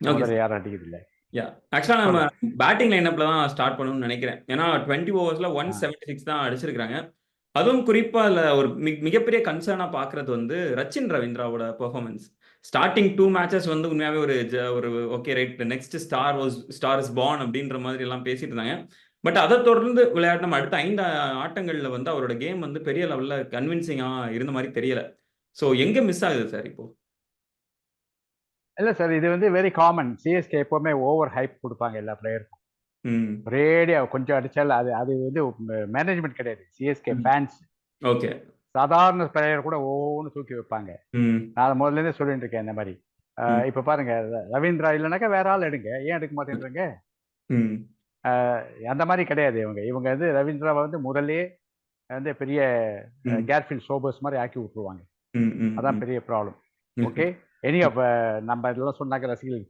Okay முதல்ல sir. யாரும் அடிக்கிறது இல்லை. யா ஆக்சுவலா நம்ம சொல்லுங்க. பேட்டிங் லைனப்ல தான் ஸ்டார்ட் பண்ணணும்னு நினைக்கிறேன். ஏன்னா 20 ஓவர்ஸ்ல ஆ 176 தான் அடிச்சிருக்காங்க. அதுவும் குறிப்பா அதுல ஒரு மிகப்பெரிய கன்சர்னா பார்க்கறது வந்து ரச்சின் ரவீந்திராவோட பெர்ஃபார்மன்ஸ். ஸ்டார்ட்டிங் 2 மேட்சஸ் வந்து உண்மையாவே ஒரு okay right next star is born அப்படின்ற மாதிரி எல்லாம் பேசிட்டு இருந்தாங்க. பட் அதை தொடர்ந்து விளையாடின அடுத்த 5 ஆட்டங்கள்ல வந்து அவரோட கேம் வந்து பெரிய லெவல்ல கன்வின்சிங்கா இருந்த மாதிரி தெரியல. சோ எங்க மிஸ் ஆகுது சார் இப்போ? இல்லை சார், இது வந்து வெரி காமன். சிஎஸ்கே எப்போவுமே ஓவர் ஹைப் கொடுப்பாங்க எல்லா பிளேயருக்கும். ம். ஒரேடியாக கொஞ்சம் அடித்தால் அது அது வந்து மேனேஜ்மெண்ட் கிடையாது. சிஎஸ்கே ம். Fans okay. சாதாரண பிளேயர் கூட ஒவ்வொன்று தூக்கி வைப்பாங்க. ம். நான் முதல்லேருந்தே சொல்லிட்டு இருக்கேன் இந்த மாதிரி. ம். இப்போ பாருங்க, ரவீந்திரா இல்லைனாக்கா வேற ஆள் எடுங்க, ஏன் எடுக்க மாட்டேன்றீங்க? ம். அந்த மாதிரி கிடையாது. இவங்க வந்து ரவீந்திராவை வந்து முதல்லே வந்து பெரிய ம். கேர்ஃபீல்ட் சோபர்ஸ் மாதிரி ஆக்கி விட்டுருவாங்க. ம். ம். அதான் ம். பெரிய ப்ராப்ளம். ம். ஓகே. இனி அப்போ நம்ம இதெல்லாம் சொன்னாக்க ரசிகர்களுக்கு